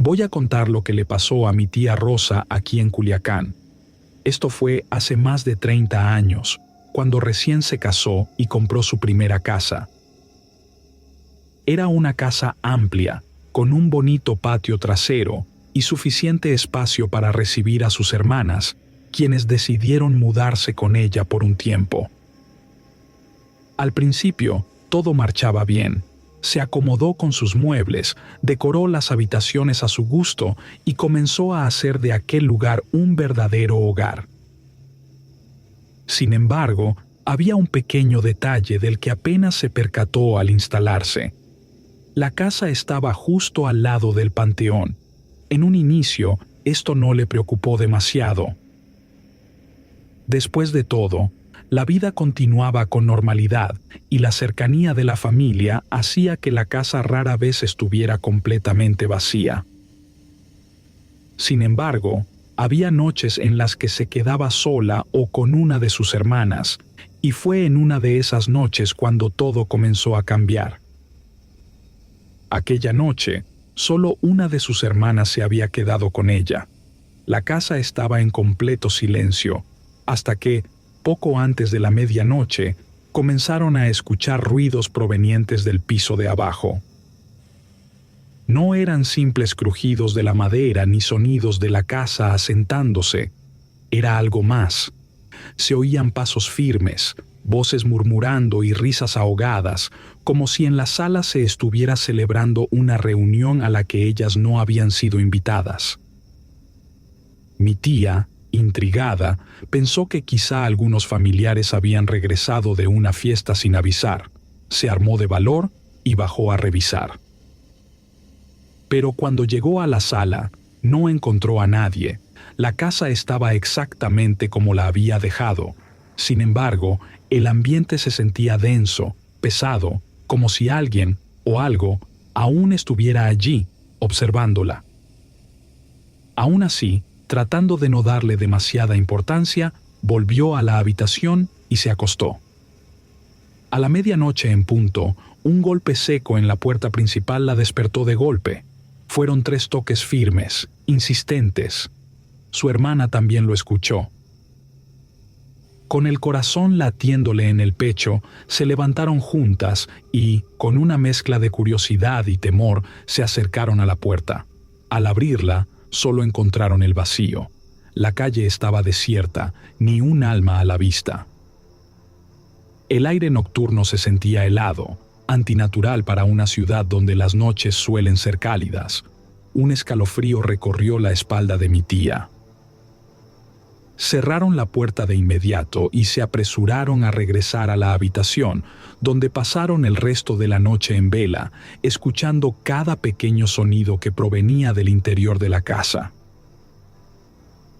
Voy a contar lo que le pasó a mi tía Rosa aquí en Culiacán. Esto fue hace más de 30 años, cuando recién se casó y compró su primera casa. Era una casa amplia, con un bonito patio trasero y suficiente espacio para recibir a sus hermanas, quienes decidieron mudarse con ella por un tiempo. Al principio, todo marchaba bien. Se acomodó con sus muebles, decoró las habitaciones a su gusto y comenzó a hacer de aquel lugar un verdadero hogar. Sin embargo, había un pequeño detalle del que apenas se percató al instalarse. La casa estaba justo al lado del panteón. En un inicio, esto no le preocupó demasiado. Después de todo, la vida continuaba con normalidad y la cercanía de la familia hacía que la casa rara vez estuviera completamente vacía. Sin embargo, había noches en las que se quedaba sola o con una de sus hermanas, y fue en una de esas noches cuando todo comenzó a cambiar. Aquella noche, solo una de sus hermanas se había quedado con ella. La casa estaba en completo silencio, hasta que, poco antes de la medianoche, comenzaron a escuchar ruidos provenientes del piso de abajo. No eran simples crujidos de la madera ni sonidos de la casa asentándose. Era algo más. Se oían pasos firmes, voces murmurando y risas ahogadas, como si en la sala se estuviera celebrando una reunión a la que ellas no habían sido invitadas. Mi tía, intrigada, pensó que quizá algunos familiares habían regresado de una fiesta sin avisar. Se armó de valor y bajó a revisar. Pero cuando llegó a la sala, no encontró a nadie. La casa estaba exactamente como la había dejado. Sin embargo, el ambiente se sentía denso, pesado, como si alguien o algo aún estuviera allí, observándola. Aún así, tratando de no darle demasiada importancia, volvió a la habitación y se acostó. A la medianoche en punto, un golpe seco en la puerta principal la despertó de golpe. Fueron 3 toques firmes, insistentes. Su hermana también lo escuchó. Con el corazón latiéndole en el pecho, se levantaron juntas y, con una mezcla de curiosidad y temor, se acercaron a la puerta. Al abrirla, solo encontraron el vacío. La calle estaba desierta, ni un alma a la vista. El aire nocturno se sentía helado, antinatural para una ciudad donde las noches suelen ser cálidas. Un escalofrío recorrió la espalda de mi tía. Cerraron la puerta de inmediato y se apresuraron a regresar a la habitación, donde pasaron el resto de la noche en vela, escuchando cada pequeño sonido que provenía del interior de la casa.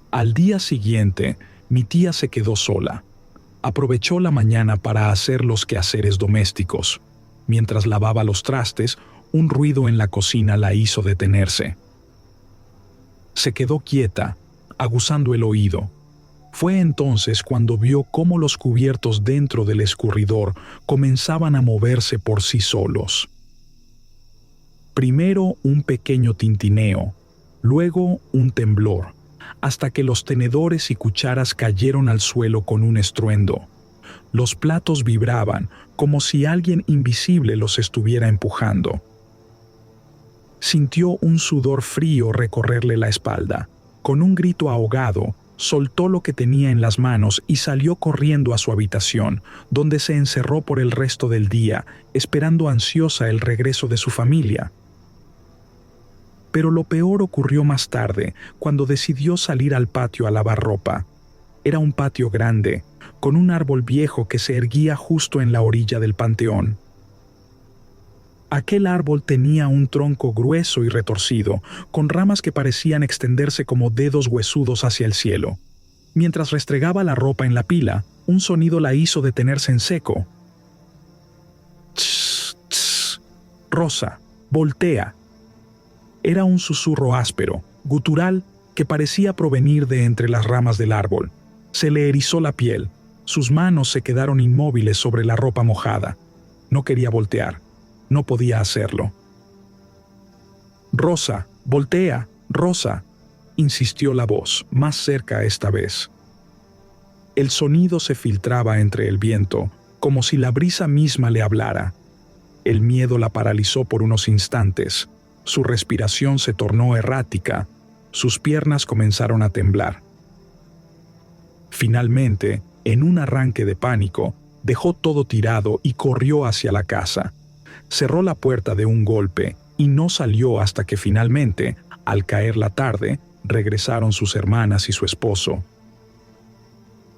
Al día siguiente, mi tía se quedó sola. Aprovechó la mañana para hacer los quehaceres domésticos. Mientras lavaba los trastes, un ruido en la cocina la hizo detenerse. Se quedó quieta, aguzando el oído. Fue entonces cuando vio cómo los cubiertos dentro del escurridor comenzaban a moverse por sí solos. Primero un pequeño tintineo, luego un temblor, hasta que los tenedores y cucharas cayeron al suelo con un estruendo. Los platos vibraban, como si alguien invisible los estuviera empujando. Sintió un sudor frío recorrerle la espalda. Con un grito ahogado, soltó lo que tenía en las manos y salió corriendo a su habitación, donde se encerró por el resto del día, esperando ansiosa el regreso de su familia. Pero lo peor ocurrió más tarde, cuando decidió salir al patio a lavar ropa. Era un patio grande, con un árbol viejo que se erguía justo en la orilla del panteón. Aquel árbol tenía un tronco grueso y retorcido, con ramas que parecían extenderse como dedos huesudos hacia el cielo. Mientras restregaba la ropa en la pila, un sonido la hizo detenerse en seco. «Tss, tss. Rosa, voltea». Era un susurro áspero, gutural, que parecía provenir de entre las ramas del árbol. Se le erizó la piel. Sus manos se quedaron inmóviles sobre la ropa mojada. No quería voltear. No podía hacerlo. «Rosa, «Voltea, Rosa», insistió la voz, más cerca esta vez. El sonido se filtraba entre el viento, como si la brisa misma le hablara. El miedo la paralizó por unos instantes. Su respiración se tornó errática. Sus piernas comenzaron a temblar. Finalmente, en un arranque de pánico, dejó todo tirado y corrió hacia la casa. Cerró la puerta de un golpe y no salió hasta que finalmente, al caer la tarde, regresaron sus hermanas y su esposo.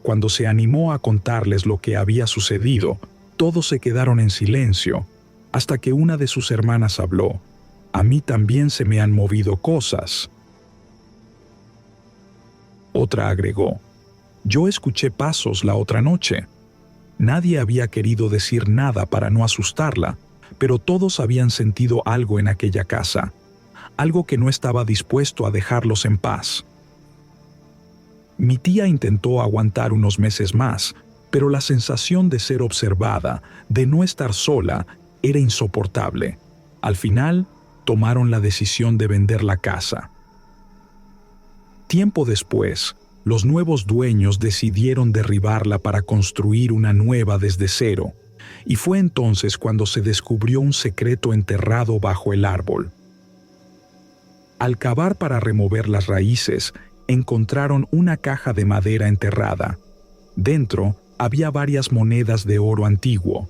Cuando se animó a contarles lo que había sucedido, todos se quedaron en silencio, hasta que una de sus hermanas habló. «A mí también se me han movido cosas». Otra agregó: «Yo escuché pasos la otra noche». Nadie había querido decir nada para no asustarla, pero todos habían sentido algo en aquella casa, algo que no estaba dispuesto a dejarlos en paz. Mi tía intentó aguantar unos meses más, pero la sensación de ser observada, de no estar sola, era insoportable. Al final, tomaron la decisión de vender la casa. Tiempo después, los nuevos dueños decidieron derribarla para construir una nueva desde cero, y fue entonces cuando se descubrió un secreto enterrado bajo el árbol. Al cavar para remover las raíces, encontraron una caja de madera enterrada. Dentro había varias monedas de oro antiguo.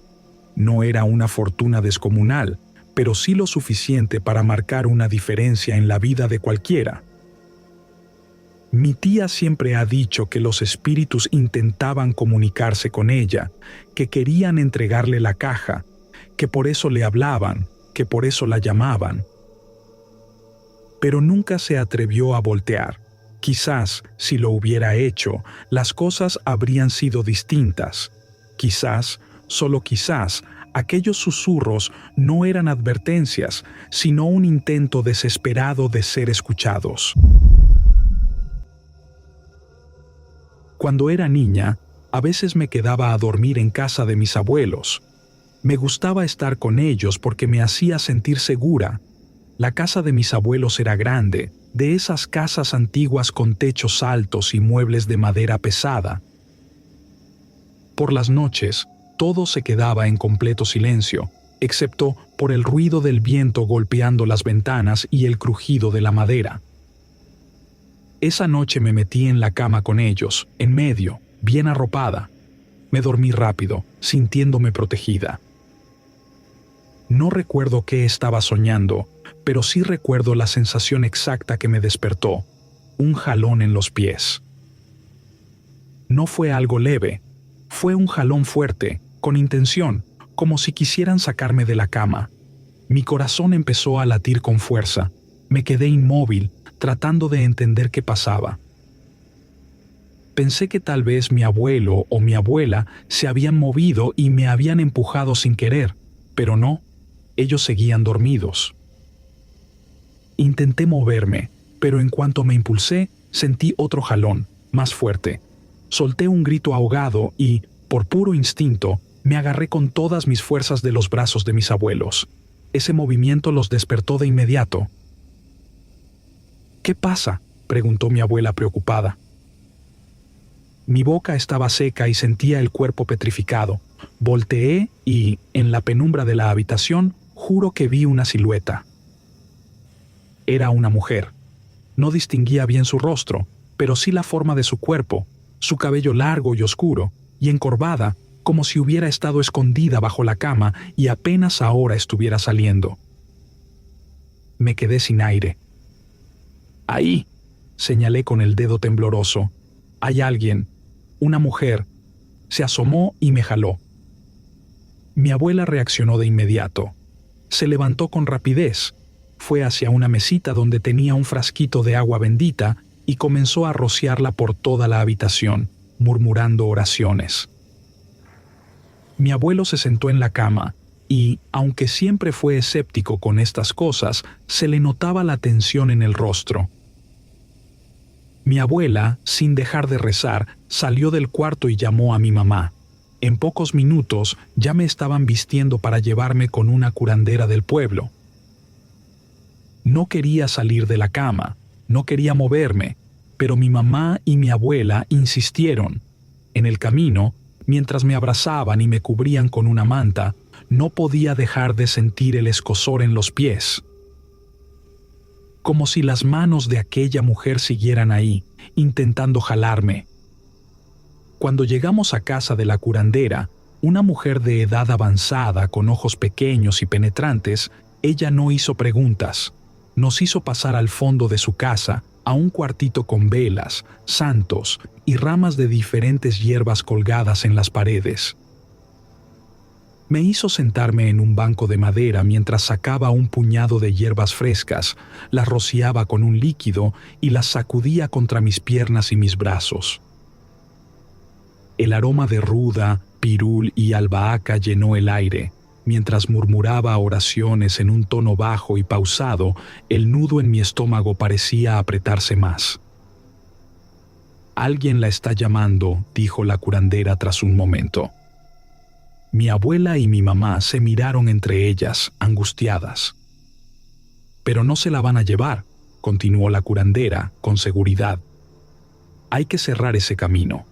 No era una fortuna descomunal, pero sí lo suficiente para marcar una diferencia en la vida de cualquiera. Mi tía siempre ha dicho que los espíritus intentaban comunicarse con ella, que querían entregarle la caja, que por eso le hablaban, que por eso la llamaban. Pero nunca se atrevió a voltear. Quizás, si lo hubiera hecho, las cosas habrían sido distintas. Quizás, solo quizás, aquellos susurros no eran advertencias, sino un intento desesperado de ser escuchados. Cuando era niña, a veces me quedaba a dormir en casa de mis abuelos. Me gustaba estar con ellos porque me hacía sentir segura. La casa de mis abuelos era grande, de esas casas antiguas con techos altos y muebles de madera pesada. Por las noches, todo se quedaba en completo silencio, excepto por el ruido del viento golpeando las ventanas y el crujido de la madera. Esa noche me metí en la cama con ellos, en medio, bien arropada. Me dormí rápido, sintiéndome protegida. No recuerdo qué estaba soñando, pero sí recuerdo la sensación exacta que me despertó: un jalón en los pies. No fue algo leve, fue un jalón fuerte, con intención, como si quisieran sacarme de la cama. Mi corazón empezó a latir con fuerza. Me quedé inmóvil, tratando de entender qué pasaba. Pensé que tal vez mi abuelo o mi abuela se habían movido y me habían empujado sin querer, pero no, ellos seguían dormidos. Intenté moverme, pero en cuanto me impulsé, sentí otro jalón, más fuerte. Solté un grito ahogado y, por puro instinto, me agarré con todas mis fuerzas de los brazos de mis abuelos. Ese movimiento los despertó de inmediato. «¿Qué pasa?», preguntó mi abuela preocupada. Mi boca estaba seca y sentía el cuerpo petrificado. Volteé y, en la penumbra de la habitación, juro que vi una silueta. Era una mujer. No distinguía bien su rostro, pero sí la forma de su cuerpo, su cabello largo y oscuro, y encorvada, como si hubiera estado escondida bajo la cama y apenas ahora estuviera saliendo. Me quedé sin aire. «Ahí», señalé con el dedo tembloroso. «Hay alguien, una mujer». Se asomó y me jaló. Mi abuela reaccionó de inmediato. Se levantó con rapidez. Fue hacia una mesita donde tenía un frasquito de agua bendita y comenzó a rociarla por toda la habitación, murmurando oraciones. Mi abuelo se sentó en la cama y, aunque siempre fue escéptico con estas cosas, se le notaba la tensión en el rostro. Mi abuela, sin dejar de rezar, salió del cuarto y llamó a mi mamá. En pocos minutos ya me estaban vistiendo para llevarme con una curandera del pueblo. No quería salir de la cama, no quería moverme, pero mi mamá y mi abuela insistieron. En el camino, mientras me abrazaban y me cubrían con una manta, no podía dejar de sentir el escozor en los pies. Como si las manos de aquella mujer siguieran ahí, intentando jalarme. Cuando llegamos a casa de la curandera, una mujer de edad avanzada con ojos pequeños y penetrantes, ella no hizo preguntas. Nos hizo pasar al fondo de su casa, a un cuartito con velas, santos y ramas de diferentes hierbas colgadas en las paredes. Me hizo sentarme en un banco de madera mientras sacaba un puñado de hierbas frescas, las rociaba con un líquido y las sacudía contra mis piernas y mis brazos. El aroma de ruda, pirul y albahaca llenó el aire. Mientras murmuraba oraciones en un tono bajo y pausado, el nudo en mi estómago parecía apretarse más. «Alguien la está llamando», dijo la curandera tras un momento. Mi abuela y mi mamá se miraron entre ellas, angustiadas. «Pero no se la van a llevar», continuó la curandera, con seguridad. «Hay que cerrar ese camino».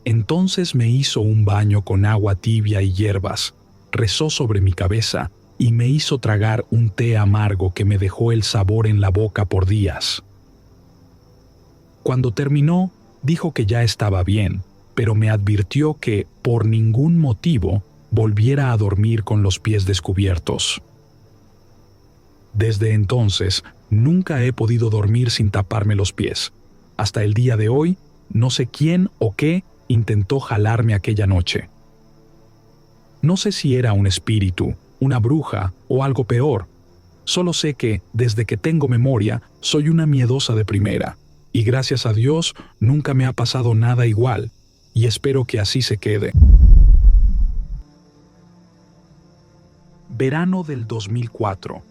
Entonces me hizo un baño con agua tibia y hierbas, rezó sobre mi cabeza y me hizo tragar un té amargo que me dejó el sabor en la boca por días. Cuando terminó, dijo que ya estaba bien, pero me advirtió que, por ningún motivo, volviera a dormir con los pies descubiertos. Desde entonces, nunca he podido dormir sin taparme los pies. Hasta el día de hoy, no sé quién o qué intentó jalarme aquella noche. No sé si era un espíritu, una bruja o algo peor. Solo sé que, desde que tengo memoria, soy una miedosa de primera. Y gracias a Dios, nunca me ha pasado nada igual. Y espero que así se quede. Verano del 2004.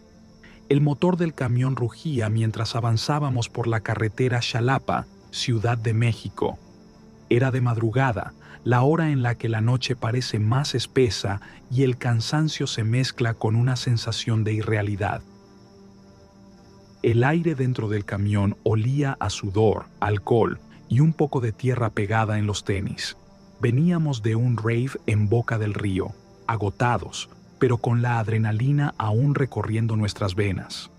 El motor del camión rugía mientras avanzábamos por la carretera Xalapa, Ciudad de México. Era de madrugada, la hora en la que la noche parece más espesa y el cansancio se mezcla con una sensación de irrealidad. El aire dentro del camión olía a sudor, alcohol y un poco de tierra pegada en los tenis. Veníamos de un rave en Boca del Río, agotados, pero con la adrenalina aún recorriendo nuestras venas.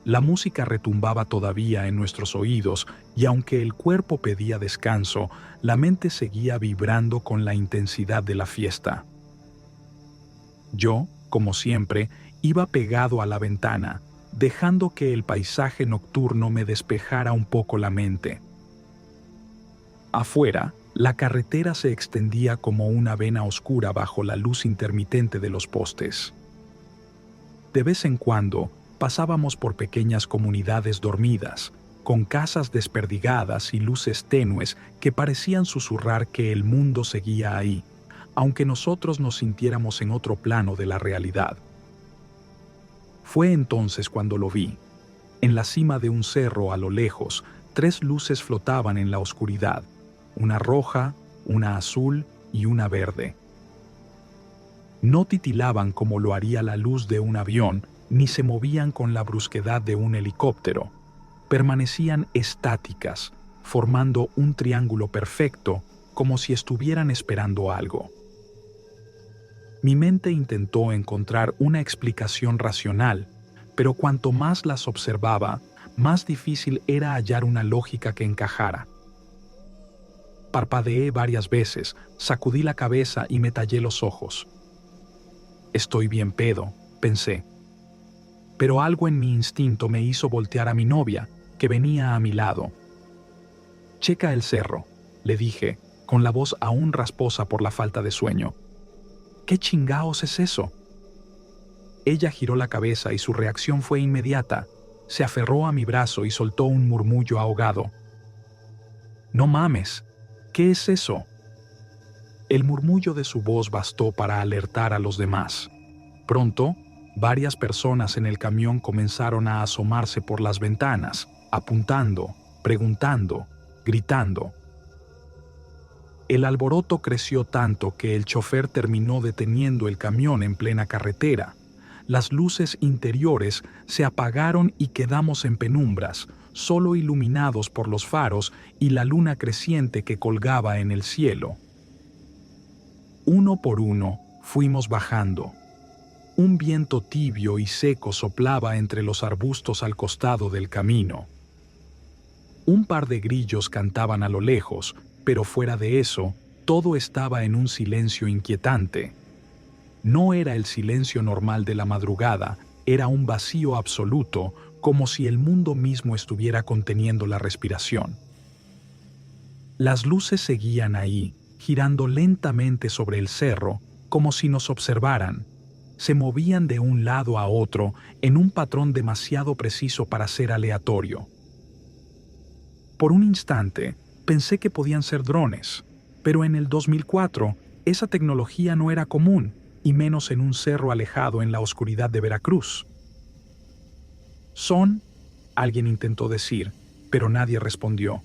La música retumbaba todavía en nuestros oídos y aunque el cuerpo pedía descanso, la mente seguía vibrando con la intensidad de la fiesta. Yo, como siempre, iba pegado a la ventana, dejando que el paisaje nocturno me despejara un poco la mente. Afuera, la carretera se extendía como una vena oscura bajo la luz intermitente de los postes. De vez en cuando, pasábamos por pequeñas comunidades dormidas, con casas desperdigadas y luces tenues que parecían susurrar que el mundo seguía ahí, aunque nosotros nos sintiéramos en otro plano de la realidad. Fue entonces cuando lo vi. En la cima de un cerro a lo lejos, 3 luces flotaban en la oscuridad, una roja, una azul y una verde. No titilaban como lo haría la luz de un avión, ni se movían con la brusquedad de un helicóptero. Permanecían estáticas, formando un triángulo perfecto, como si estuvieran esperando algo. Mi mente intentó encontrar una explicación racional, pero cuanto más las observaba, más difícil era hallar una lógica que encajara. Parpadeé varias veces, sacudí la cabeza y me tallé los ojos. Estoy bien pedo, pensé. Pero algo en mi instinto me hizo voltear a mi novia, que venía a mi lado. «Checa el cerro», le dije, con la voz aún rasposa por la falta de sueño. «¿Qué chingaos es eso?» Ella giró la cabeza y su reacción fue inmediata. Se aferró a mi brazo y soltó un murmullo ahogado. «No mames, ¿qué es eso?» El murmullo de su voz bastó para alertar a los demás. Pronto, varias personas en el camión comenzaron a asomarse por las ventanas, apuntando, preguntando, gritando. El alboroto creció tanto que el chofer terminó deteniendo el camión en plena carretera. las luces interiores se apagaron y quedamos en penumbras, solo iluminados por los faros y la luna creciente que colgaba en el cielo. Uno por uno fuimos bajando. Un viento tibio y seco soplaba entre los arbustos al costado del camino. Un par de grillos cantaban a lo lejos, pero fuera de eso, todo estaba en un silencio inquietante. No era el silencio normal de la madrugada, era un vacío absoluto, como si el mundo mismo estuviera conteniendo la respiración. Las luces seguían ahí, girando lentamente sobre el cerro, como si nos observaran. Se movían de un lado a otro en un patrón demasiado preciso para ser aleatorio. Por un instante, pensé que podían ser drones, pero en el 2004 esa tecnología no era común, y menos en un cerro alejado en la oscuridad de Veracruz. «Son», alguien intentó decir, pero nadie respondió.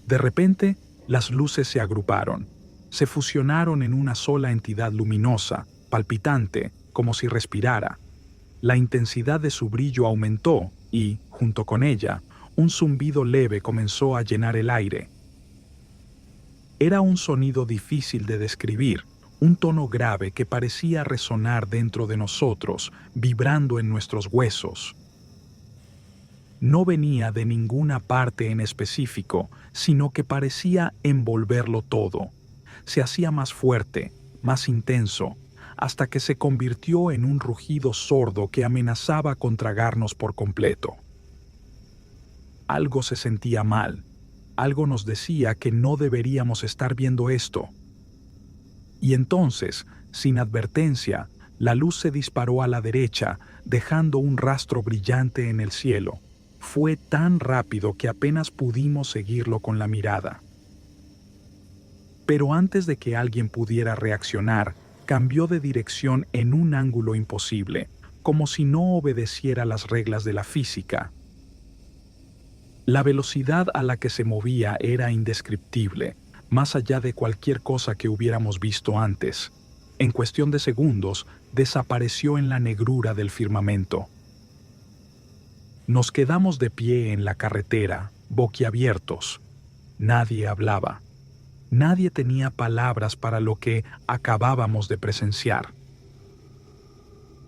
De repente, las luces se agruparon, se fusionaron en una sola entidad luminosa, palpitante, como si respirara. La intensidad de su brillo aumentó y, junto con ella, un zumbido leve comenzó a llenar el aire. Era un sonido difícil de describir, un tono grave que parecía resonar dentro de nosotros, vibrando en nuestros huesos. No venía de ninguna parte en específico, sino que parecía envolverlo todo. Se hacía más fuerte, más intenso, hasta que se convirtió en un rugido sordo que amenazaba con tragarnos por completo. Algo se sentía mal. Algo nos decía que no deberíamos estar viendo esto. Y entonces, sin advertencia, la luz se disparó a la derecha, dejando un rastro brillante en el cielo. Fue tan rápido que apenas pudimos seguirlo con la mirada. Pero antes de que alguien pudiera reaccionar, cambió de dirección en un ángulo imposible, como si no obedeciera las reglas de la física. La velocidad a la que se movía era indescriptible, más allá de cualquier cosa que hubiéramos visto antes. En cuestión de segundos, desapareció en la negrura del firmamento. Nos quedamos de pie en la carretera, boquiabiertos. Nadie hablaba. Nadie tenía palabras para lo que acabábamos de presenciar.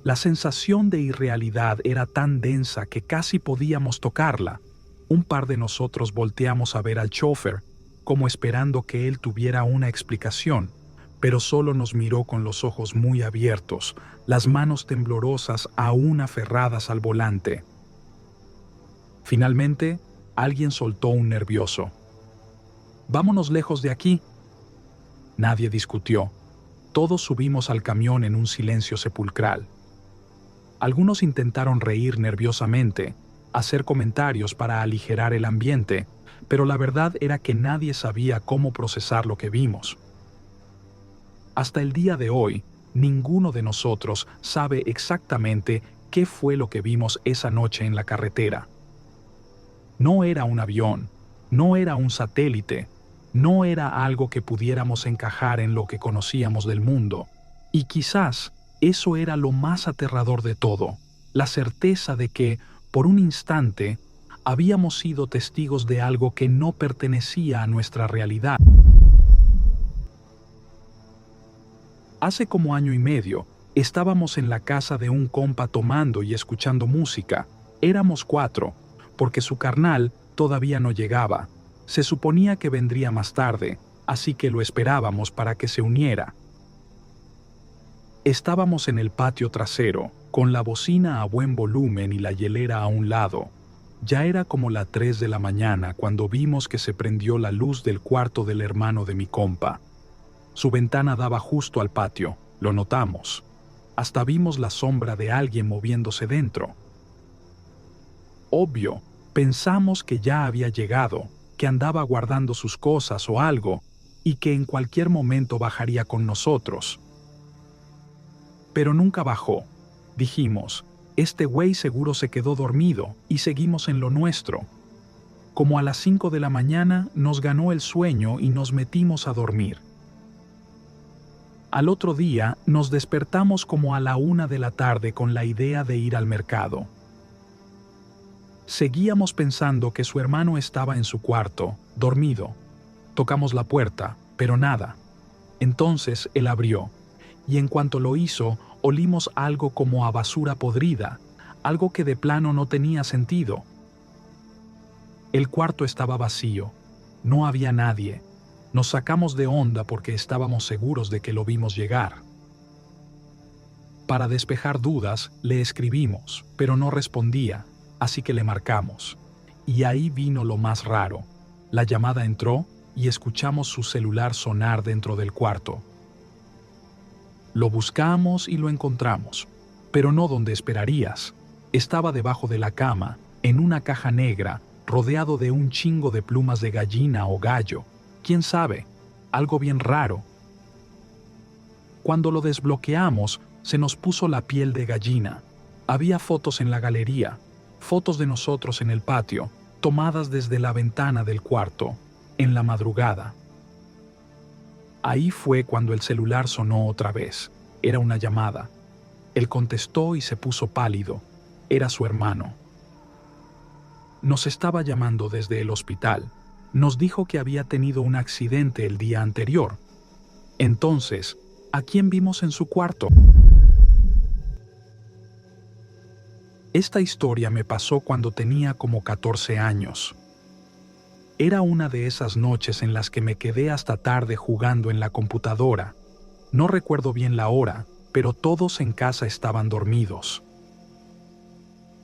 La sensación de irrealidad era tan densa que casi podíamos tocarla. Un par de nosotros volteamos a ver al chofer, como esperando que él tuviera una explicación, pero solo nos miró con los ojos muy abiertos, las manos temblorosas aún aferradas al volante. Finalmente, alguien soltó un nervioso: «Vámonos lejos de aquí». Nadie discutió. Todos subimos al camión en un silencio sepulcral. Algunos intentaron reír nerviosamente, hacer comentarios para aligerar el ambiente, pero la verdad era que nadie sabía cómo procesar lo que vimos. Hasta el día de hoy, ninguno de nosotros sabe exactamente qué fue lo que vimos esa noche en la carretera. No era un avión, no era un satélite, no era algo que pudiéramos encajar en lo que conocíamos del mundo. Y quizás eso era lo más aterrador de todo, la certeza de que, por un instante, habíamos sido testigos de algo que no pertenecía a nuestra realidad. Hace como 1 año y medio, estábamos en la casa de un compa tomando y escuchando música. Éramos 4, porque su carnal todavía no llegaba. Se suponía que vendría más tarde, así que lo esperábamos para que se uniera. Estábamos en el patio trasero, con la bocina a buen volumen y la hielera a un lado. Ya era como las 3 de la mañana cuando vimos que se prendió la luz del cuarto del hermano de mi compa. Su ventana daba justo al patio, lo notamos. Hasta vimos la sombra de alguien moviéndose dentro. Obvio, pensamos que ya había llegado, que andaba guardando sus cosas o algo, y que en cualquier momento bajaría con nosotros. Pero nunca bajó. Dijimos: este güey seguro se quedó dormido, y seguimos en lo nuestro. Como a las 5 de la mañana nos ganó el sueño y nos metimos a dormir. Al otro día nos despertamos como a la 1 de la tarde con la idea de ir al mercado. Seguíamos pensando que su hermano estaba en su cuarto, dormido. Tocamos la puerta, pero nada. Entonces él abrió, y en cuanto lo hizo, olimos algo como a basura podrida, algo que de plano no tenía sentido. El cuarto estaba vacío, no había nadie. Nos sacamos de onda porque estábamos seguros de que lo vimos llegar. Para despejar dudas, le escribimos, pero no respondía, así que le marcamos. Y ahí vino lo más raro. La llamada entró y escuchamos su celular sonar dentro del cuarto. Lo buscamos y lo encontramos, pero no donde esperarías. Estaba debajo de la cama, en una caja negra, rodeado de un chingo de plumas de gallina o gallo. ¿Quién sabe? Algo bien raro. Cuando lo desbloqueamos, se nos puso la piel de gallina. Había fotos en la galería, fotos de nosotros en el patio, tomadas desde la ventana del cuarto, en la madrugada. Ahí fue cuando el celular sonó otra vez. Era una llamada. Él contestó y se puso pálido. Era su hermano. Nos estaba llamando desde el hospital. Nos dijo que había tenido un accidente el día anterior. Entonces, ¿a quién vimos en su cuarto? Esta historia me pasó cuando tenía como 14 años. Era una de esas noches en las que me quedé hasta tarde jugando en la computadora. No recuerdo bien la hora, pero todos en casa estaban dormidos.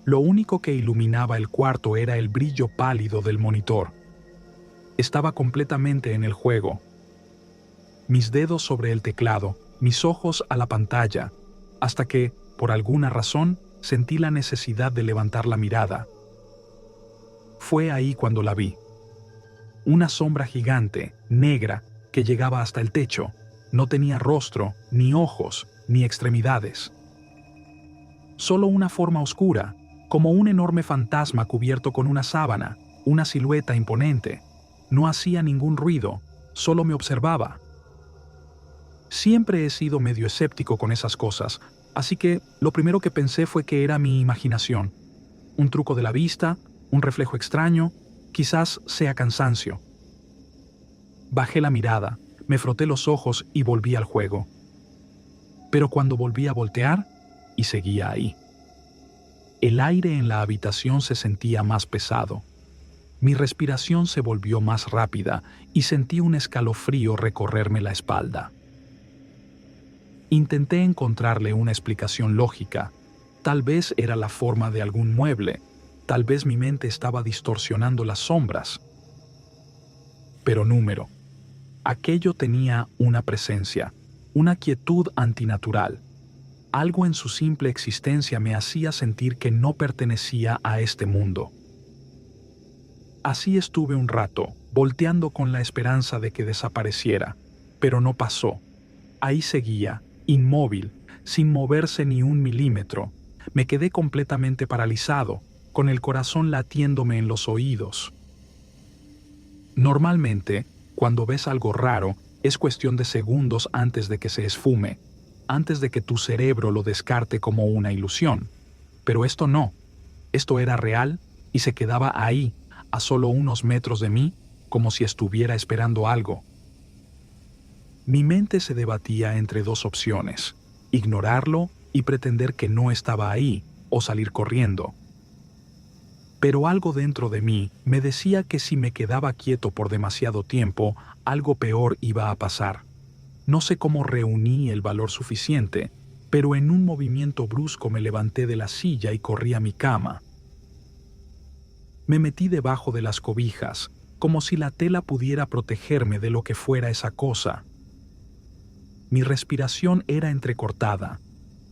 Lo único que iluminaba el cuarto era el brillo pálido del monitor. Estaba completamente en el juego. Mis dedos sobre el teclado, mis ojos a la pantalla, hasta que, por alguna razón, sentí la necesidad de levantar la mirada. Fue ahí cuando la vi. Una sombra gigante, negra, que llegaba hasta el techo. No tenía rostro, ni ojos, ni extremidades. Solo una forma oscura, como un enorme fantasma cubierto con una sábana, una silueta imponente. No hacía ningún ruido, solo me observaba. Siempre he sido medio escéptico con esas cosas, así que lo primero que pensé fue que era mi imaginación. Un truco de la vista, un reflejo extraño, quizás sea cansancio. Bajé la mirada, me froté los ojos y volví al juego. Pero cuando volví a voltear, y seguía ahí. El aire en la habitación se sentía más pesado. Mi respiración se volvió más rápida y sentí un escalofrío recorrerme la espalda. Intenté encontrarle una explicación lógica. Tal vez era la forma de algún mueble. Tal vez mi mente estaba distorsionando las sombras. Pero número. Aquello tenía una presencia, una quietud antinatural. Algo en su simple existencia me hacía sentir que no pertenecía a este mundo. Así estuve un rato, volteando con la esperanza de que desapareciera, pero no pasó. Ahí seguía, inmóvil, sin moverse ni un milímetro. Me quedé completamente paralizado, con el corazón latiéndome en los oídos. Normalmente, cuando ves algo raro, es cuestión de segundos antes de que se esfume, antes de que tu cerebro lo descarte como una ilusión. Pero esto no. Esto era real y se quedaba ahí, a solo unos metros de mí, como si estuviera esperando algo. Mi mente se debatía entre dos opciones: ignorarlo y pretender que no estaba ahí, o salir corriendo. Pero algo dentro de mí me decía que si me quedaba quieto por demasiado tiempo, algo peor iba a pasar. No sé cómo reuní el valor suficiente, pero en un movimiento brusco me levanté de la silla y corrí a mi cama. Me metí debajo de las cobijas, como si la tela pudiera protegerme de lo que fuera esa cosa. Mi respiración era entrecortada,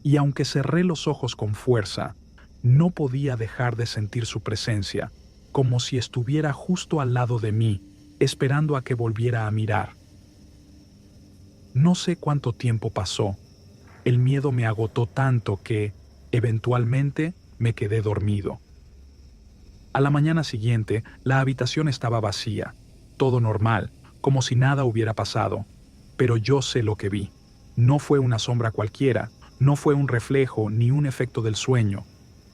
y aunque cerré los ojos con fuerza, no podía dejar de sentir su presencia, como si estuviera justo al lado de mí, esperando a que volviera a mirar. No sé cuánto tiempo pasó. El miedo me agotó tanto que, eventualmente, me quedé dormido. A la mañana siguiente, la habitación estaba vacía, todo normal, como si nada hubiera pasado, pero yo sé lo que vi. No fue una sombra cualquiera, no fue un reflejo ni un efecto del sueño.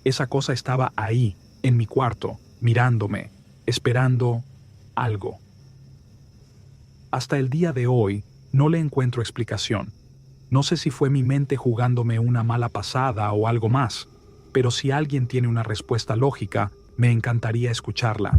Esa cosa estaba ahí, en mi cuarto, mirándome, esperando algo. Hasta el día de hoy no le encuentro explicación. No sé si fue mi mente jugándome una mala pasada o algo más, pero si alguien tiene una respuesta lógica, me encantaría escucharla.